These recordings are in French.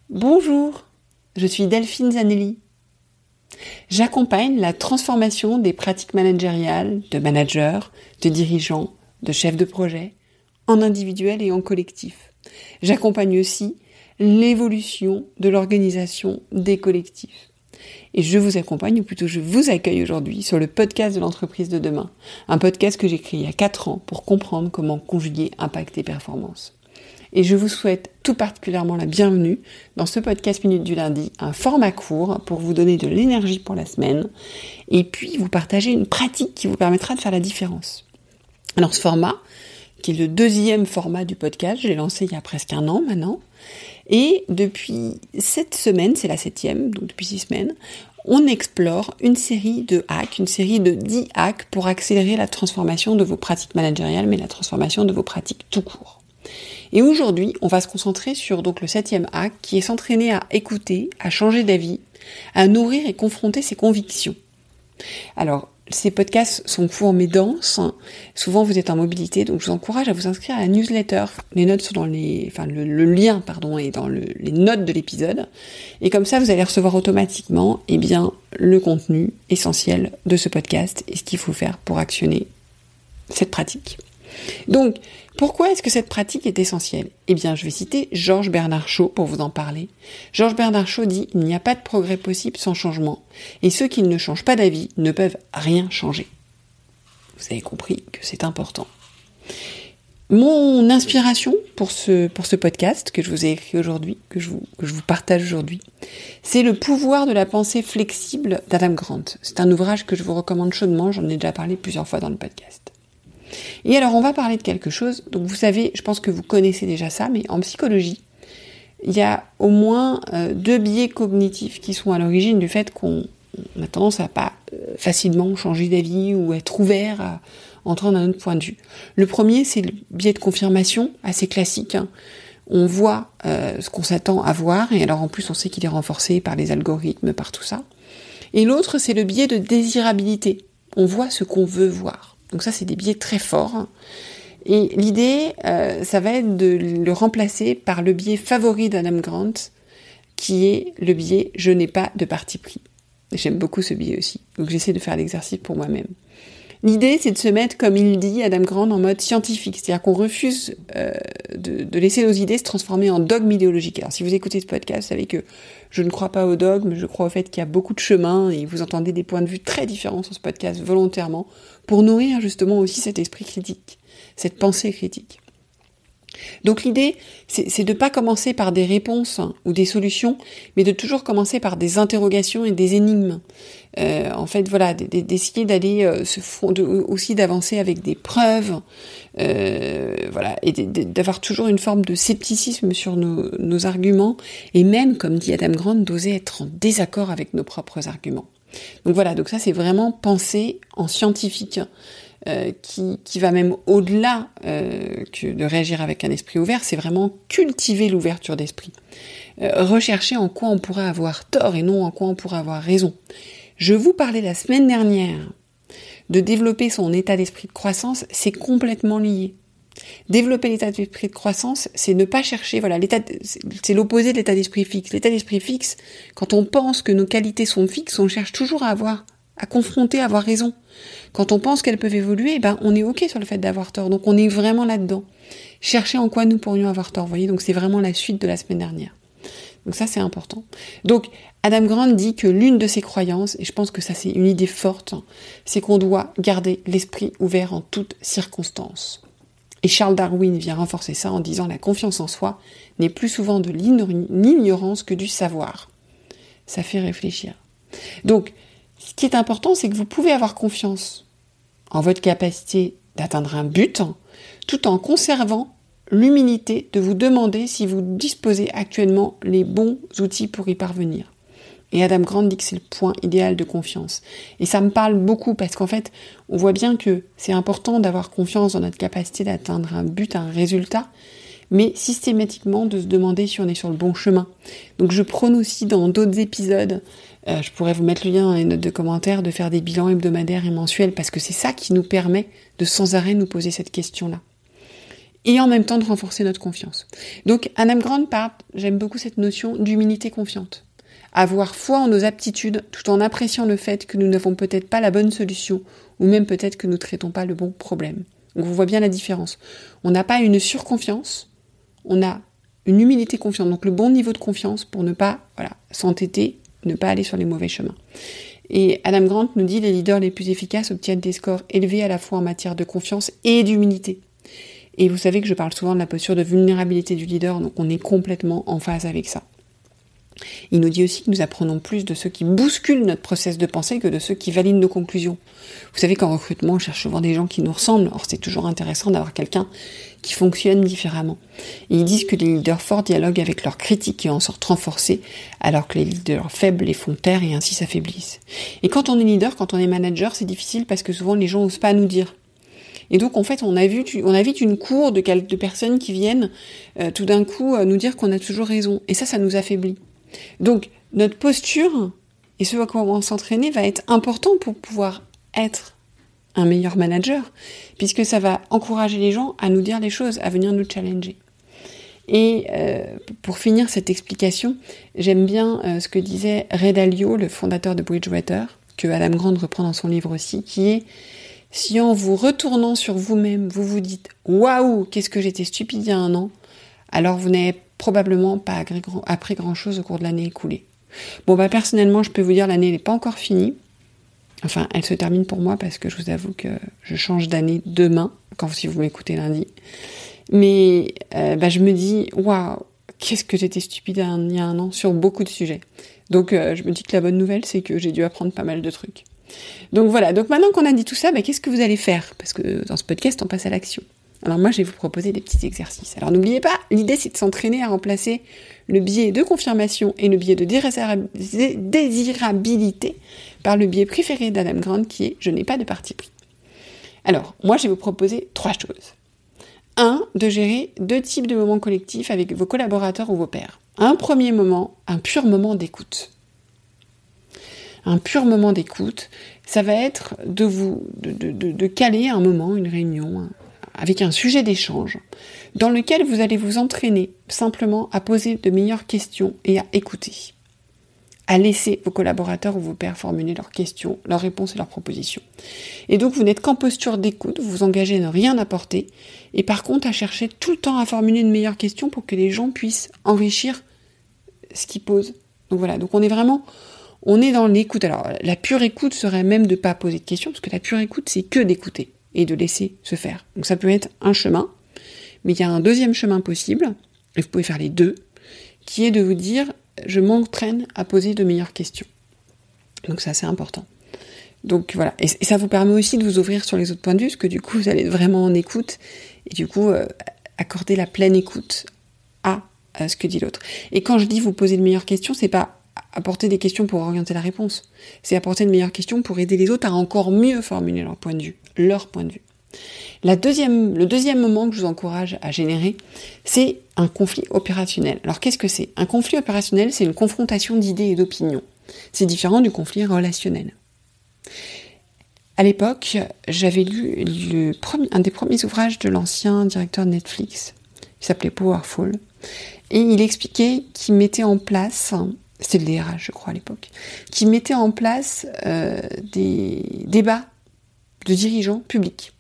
Bonjour, je suis Delphine Zanelli. J'accompagne la transformation des pratiques managériales de managers, de dirigeants, de chefs de projet, en individuel et en collectif. J'accompagne aussi l'évolution de l'organisation des collectifs. Et je vous accompagne, ou plutôt je vous accueille aujourd'hui sur le podcast de l'entreprise de demain. Un podcast que j'ai créé il y a 4 ans pour comprendre comment conjuguer impact et performance. Et je vous souhaite tout particulièrement la bienvenue dans ce podcast Minute du lundi, un format court pour vous donner de l'énergie pour la semaine et puis vous partager une pratique qui vous permettra de faire la différence. Alors ce format, qui est le 2e format du podcast, je l'ai lancé il y a presque 1 an maintenant, et depuis cette semaine, c'est la 7e, donc depuis 6 semaines, on explore une série de hacks, une série de 10 hacks pour accélérer la transformation de vos pratiques managériales, mais la transformation de vos pratiques tout court. Et aujourd'hui, on va se concentrer sur donc le 7e hack qui est s'entraîner à écouter, à changer d'avis, à nourrir et confronter ses convictions. Alors, ces podcasts sont courts mais denses. Souvent, vous êtes en mobilité, donc je vous encourage à vous inscrire à la newsletter. Les notes sont dans le lien est dans les notes de l'épisode. Et comme ça, vous allez recevoir automatiquement, le contenu essentiel de ce podcast et ce qu'il faut faire pour actionner cette pratique. Donc, pourquoi est-ce que cette pratique est essentielle ? Je vais citer Georges Bernard Shaw pour vous en parler. Georges Bernard Shaw dit « Il n'y a pas de progrès possible sans changement, et ceux qui ne changent pas d'avis ne peuvent rien changer. » Vous avez compris que c'est important. Mon inspiration pour ce podcast que je vous ai écrit aujourd'hui, que je vous partage aujourd'hui, c'est Le pouvoir de la pensée flexible d'Adam Grant. C'est un ouvrage que je vous recommande chaudement, j'en ai déjà parlé plusieurs fois dans le podcast. Et alors, on va parler de quelque chose, donc vous savez, je pense que vous connaissez déjà ça, mais en psychologie, il y a au moins 2 biais cognitifs qui sont à l'origine du fait qu'on a tendance à pas facilement changer d'avis ou être ouvert à entendre un autre point de vue. Le premier, c'est le biais de confirmation, assez classique. On voit ce qu'on s'attend à voir, et alors en plus, on sait qu'il est renforcé par les algorithmes, par tout ça. Et l'autre, c'est le biais de désirabilité. On voit ce qu'on veut voir. Donc ça, c'est des biais très forts. Et l'idée, ça va être de le remplacer par le biais favori d'Adam Grant, qui est le biais « je n'ai pas de parti pris ». J'aime beaucoup ce biais aussi. Donc j'essaie de faire l'exercice pour moi-même. L'idée, c'est de se mettre, comme il dit, Adam Grant, en mode scientifique. C'est-à-dire qu'on refuse de laisser nos idées se transformer en dogmes idéologiques. Alors si vous écoutez ce podcast, vous savez que je ne crois pas au dogme, je crois au fait qu'il y a beaucoup de chemins et vous entendez des points de vue très différents sur ce podcast volontairement pour nourrir justement aussi cet esprit critique, cette pensée critique. Donc l'idée, c'est de pas commencer par des réponses ou des solutions, mais de toujours commencer par des interrogations et des énigmes. D'essayer d'aller aussi d'avancer avec des preuves, et d'avoir toujours une forme de scepticisme sur nos arguments, et même, comme dit Adam Grant, d'oser être en désaccord avec nos propres arguments. Donc ça c'est vraiment penser en scientifique, qui va même au-delà que de réagir avec un esprit ouvert, c'est vraiment cultiver l'ouverture d'esprit. Rechercher en quoi on pourrait avoir tort et non en quoi on pourrait avoir raison. Je vous parlais la semaine dernière de développer son état d'esprit de croissance, c'est complètement lié. Développer l'état d'esprit de croissance, c'est ne pas chercher, c'est l'opposé de l'état d'esprit fixe. L'état d'esprit fixe, quand on pense que nos qualités sont fixes, on cherche toujours à confronter, à avoir raison. Quand on pense qu'elles peuvent évoluer, on est ok sur le fait d'avoir tort. Donc on est vraiment là-dedans. Chercher en quoi nous pourrions avoir tort, vous voyez. Donc c'est vraiment la suite de la semaine dernière. Donc ça c'est important. Donc Adam Grant dit que l'une de ses croyances, et je pense que ça c'est une idée forte, c'est qu'on doit garder l'esprit ouvert en toutes circonstances. Et Charles Darwin vient renforcer ça en disant la confiance en soi n'est plus souvent de l'ignorance que du savoir. Ça fait réfléchir. Donc ce qui est important, c'est que vous pouvez avoir confiance en votre capacité d'atteindre un but, tout en conservant l'humilité de vous demander si vous disposez actuellement les bons outils pour y parvenir. Et Adam Grant dit que c'est le point idéal de confiance. Et ça me parle beaucoup parce qu'en fait, on voit bien que c'est important d'avoir confiance dans notre capacité d'atteindre un but, un résultat, mais systématiquement de se demander si on est sur le bon chemin. Donc je prône aussi dans d'autres épisodes, je pourrais vous mettre le lien dans les notes de commentaires, de faire des bilans hebdomadaires et mensuels, parce que c'est ça qui nous permet de sans arrêt nous poser cette question-là. et en même temps de renforcer notre confiance. Donc Adam Grant parle, j'aime beaucoup cette notion d'humilité confiante. Avoir foi en nos aptitudes tout en appréciant le fait que nous n'avons peut-être pas la bonne solution ou même peut-être que nous ne traitons pas le bon problème. Donc on voit bien la différence. On n'a pas une surconfiance, on a une humilité confiante, donc le bon niveau de confiance pour ne pas s'entêter, ne pas aller sur les mauvais chemins. Et Adam Grant nous dit les leaders les plus efficaces obtiennent des scores élevés à la fois en matière de confiance et d'humilité. Et vous savez que je parle souvent de la posture de vulnérabilité du leader, donc on est complètement en phase avec ça. Il nous dit aussi que nous apprenons plus de ceux qui bousculent notre process de pensée que de ceux qui valident nos conclusions. Vous savez qu'en recrutement, on cherche souvent des gens qui nous ressemblent. Or, c'est toujours intéressant d'avoir quelqu'un qui fonctionne différemment. Et ils disent que les leaders forts dialoguent avec leurs critiques et en sortent renforcés, alors que les leaders faibles les font taire et ainsi s'affaiblissent. Et quand on est leader, quand on est manager, c'est difficile parce que souvent les gens n'osent pas nous dire. Et donc, en fait, on a vite une cour de personnes qui viennent tout d'un coup nous dire qu'on a toujours raison. Et ça nous affaiblit. Donc, notre posture et ce à quoi on va s'entraîner va être important pour pouvoir être un meilleur manager, puisque ça va encourager les gens à nous dire les choses, à venir nous challenger. Et pour finir cette explication, j'aime bien ce que disait Ray Dalio, le fondateur de Bridgewater, que Adam Grant reprend dans son livre aussi, qui est « Si en vous retournant sur vous-même, vous vous dites « Waouh, qu'est-ce que j'étais stupide il y a un an », alors vous n'avez probablement pas appris grand-chose au cours de l'année écoulée. » Bon, personnellement, je peux vous dire, l'année n'est pas encore finie. Enfin, elle se termine pour moi parce que je vous avoue que je change d'année demain, si vous m'écoutez lundi. Mais je me dis, waouh, qu'est-ce que j'étais stupide il y a un an sur beaucoup de sujets. Donc, je me dis que la bonne nouvelle, c'est que j'ai dû apprendre pas mal de trucs. Donc voilà, donc maintenant qu'on a dit tout ça, qu'est-ce que vous allez faire ? Parce que dans ce podcast, on passe à l'action. Alors moi, je vais vous proposer des petits exercices. Alors n'oubliez pas, l'idée c'est de s'entraîner à remplacer le biais de confirmation et le biais de désirabilité par le biais préféré d'Adam Grant qui est « je n'ai pas de parti pris ». Alors, moi je vais vous proposer 3 choses. 1. De gérer 2 types de moments collectifs avec vos collaborateurs ou vos pairs. Un premier moment, un pur moment d'écoute. Un pur moment d'écoute, ça va être de caler un moment, une réunion, avec un sujet d'échange, dans lequel vous allez vous entraîner simplement à poser de meilleures questions et à écouter. À laisser vos collaborateurs ou vos pairs formuler leurs questions, leurs réponses et leurs propositions. Et donc vous n'êtes qu'en posture d'écoute, vous vous engagez à ne rien apporter, et par contre à chercher tout le temps à formuler une meilleure question pour que les gens puissent enrichir ce qu'ils posent. Donc voilà, donc on est dans l'écoute. Alors la pure écoute serait même de ne pas poser de questions, parce que la pure écoute c'est que d'écouter et de laisser se faire. Donc ça peut être un chemin, mais il y a un deuxième chemin possible, et vous pouvez faire les deux, qui est de vous dire je m'entraîne à poser de meilleures questions. Donc ça c'est important. Donc voilà, et ça vous permet aussi de vous ouvrir sur les autres points de vue, parce que du coup vous allez être vraiment en écoute, et du coup accorder la pleine écoute à ce que dit l'autre. Et quand je dis vous poser de meilleures questions, c'est pas apporter des questions pour orienter la réponse, c'est apporter de meilleures questions pour aider les autres à encore mieux formuler leur point de vue. Le deuxième moment que je vous encourage à générer, c'est un conflit opérationnel. Alors qu'est-ce que c'est ? Un conflit opérationnel, c'est une confrontation d'idées et d'opinions. C'est différent du conflit relationnel. À l'époque, j'avais lu un des premiers ouvrages de l'ancien directeur de Netflix, qui s'appelait Powerful, et il expliquait qu'il mettait en place, c'était le DRH je crois à l'époque, qu'il mettait en place des débats de dirigeants publics.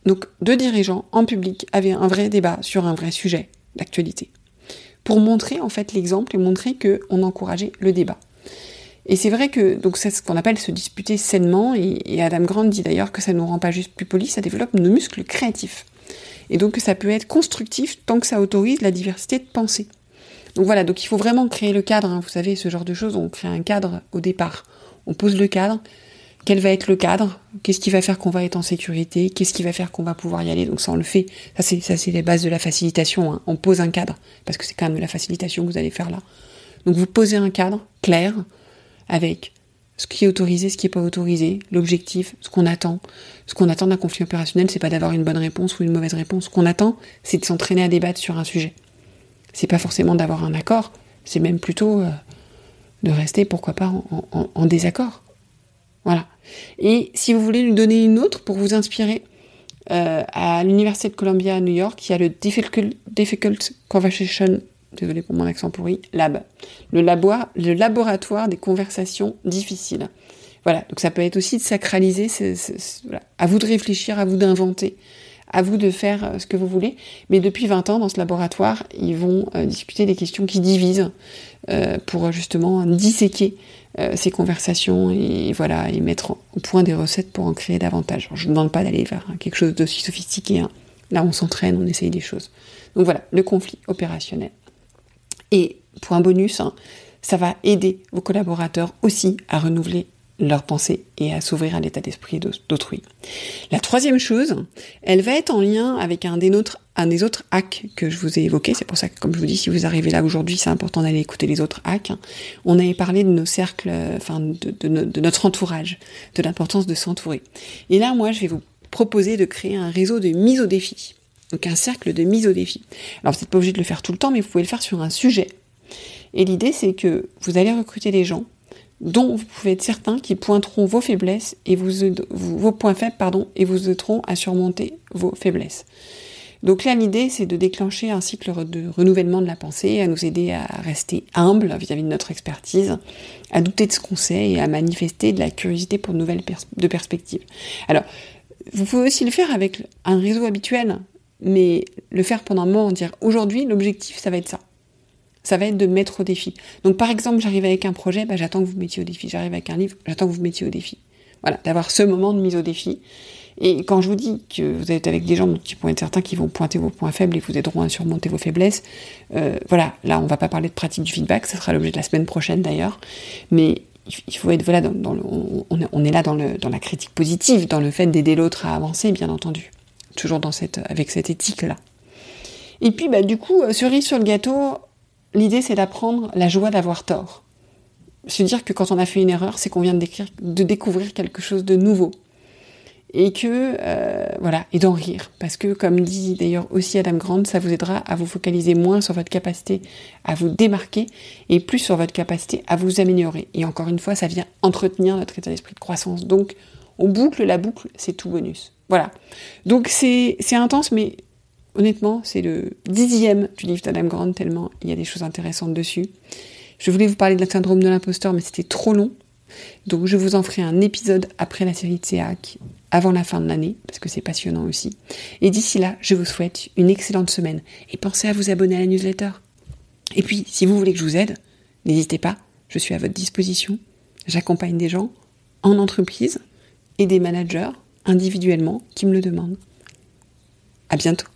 Donc, 2 dirigeants en public avaient un vrai débat sur un vrai sujet d'actualité, pour montrer en fait l'exemple et montrer qu'on encourageait le débat. Et c'est vrai que donc c'est ce qu'on appelle se disputer sainement, et Adam Grant dit d'ailleurs que ça ne nous rend pas juste plus polis, ça développe nos muscles créatifs. Et donc ça peut être constructif tant que ça autorise la diversité de pensée. Donc voilà, donc il faut vraiment créer le cadre, vous savez, ce genre de choses, on crée un cadre au départ, on pose le cadre. Quel va être le cadre ? Qu'est-ce qui va faire qu'on va être en sécurité ? Qu'est-ce qui va faire qu'on va pouvoir y aller ? Donc ça, on le fait. Ça, c'est les bases de la facilitation. On pose un cadre, parce que c'est quand même de la facilitation que vous allez faire là. Donc vous posez un cadre clair, avec ce qui est autorisé, ce qui n'est pas autorisé, l'objectif, ce qu'on attend. Ce qu'on attend d'un conflit opérationnel, c'est pas d'avoir une bonne réponse ou une mauvaise réponse. Ce qu'on attend, c'est de s'entraîner à débattre sur un sujet. C'est pas forcément d'avoir un accord, c'est même plutôt de rester, pourquoi pas, en désaccord. Voilà. Et si vous voulez lui donner une autre pour vous inspirer, À l'Université de Columbia à New York, il y a le Difficult Conversation, désolé pour mon accent pourri, Lab, le laboratoire des conversations difficiles. Voilà, donc ça peut être aussi de sacraliser, voilà. À vous de réfléchir, à vous d'inventer, à vous de faire ce que vous voulez. Mais depuis 20 ans, dans ce laboratoire, ils vont discuter des questions qui divisent pour justement disséquer ces conversations et voilà, et mettre au point des recettes pour en créer davantage. Alors, je ne demande pas d'aller vers quelque chose d'aussi sophistiqué. Hein. Là, on s'entraîne, on essaye des choses. Donc voilà, le conflit opérationnel. Et pour un bonus, hein, ça va aider vos collaborateurs aussi à renouveler leurs pensées et à s'ouvrir à l'état d'esprit d'autrui. La troisième chose, elle va être en lien avec un des autres hacks que je vous ai évoqué. C'est pour ça que, comme je vous dis, si vous arrivez là aujourd'hui, c'est important d'aller écouter les autres hacks. On avait parlé de nos cercles, de notre entourage, de l'importance de s'entourer. Et là, moi, je vais vous proposer de créer un réseau de mise au défi. Donc un cercle de mise au défi. Alors vous n'êtes pas obligé de le faire tout le temps, mais vous pouvez le faire sur un sujet. Et l'idée, c'est que vous allez recruter des gens dont vous pouvez être certain qu'ils pointeront vos faiblesses et vos points faibles, et vous aideront à surmonter vos faiblesses. Donc là, l'idée, c'est de déclencher un cycle de renouvellement de la pensée, à nous aider à rester humbles vis-à-vis de notre expertise, à douter de ce qu'on sait et à manifester de la curiosité pour de nouvelles perspectives. Alors, vous pouvez aussi le faire avec un réseau habituel, mais le faire pendant un moment, dire aujourd'hui, l'objectif, ça va être ça. Ça va être de mettre au défi. Donc par exemple, j'arrive avec un projet, j'attends que vous mettiez au défi. J'arrive avec un livre, j'attends que vous mettiez au défi. Voilà, d'avoir ce moment de mise au défi. Et quand je vous dis que vous êtes avec des gens qui vont être certains qui vont pointer vos points faibles et vous aideront à surmonter vos faiblesses, voilà, là on va pas parler de pratique du feedback, ça sera l'objet de la semaine prochaine d'ailleurs, mais il faut être voilà on est là dans la critique positive, dans le fait d'aider l'autre à avancer, bien entendu, toujours avec cette éthique là. Et puis du coup, cerise sur le gâteau, l'idée c'est d'apprendre la joie d'avoir tort. Se dire que quand on a fait une erreur, c'est qu'on vient de découvrir quelque chose de nouveau. Et que, et d'en rire. Parce que, comme dit d'ailleurs aussi Adam Grant, ça vous aidera à vous focaliser moins sur votre capacité à vous démarquer et plus sur votre capacité à vous améliorer. Et encore une fois, ça vient entretenir notre état d'esprit de croissance. Donc, on boucle la boucle, c'est tout bonus. Voilà. Donc, c'est intense, mais honnêtement, c'est le 10e du livre d'Adam Grant, tellement il y a des choses intéressantes dessus. Je voulais vous parler de la syndrome de l'imposteur, mais c'était trop long. Donc je vous en ferai un épisode après la série de ces hacks, avant la fin de l'année, parce que c'est passionnant aussi. Et d'ici là, je vous souhaite une excellente semaine. Et pensez à vous abonner à la newsletter. Et puis, si vous voulez que je vous aide, n'hésitez pas, je suis à votre disposition. J'accompagne des gens en entreprise et des managers individuellement qui me le demandent. À bientôt.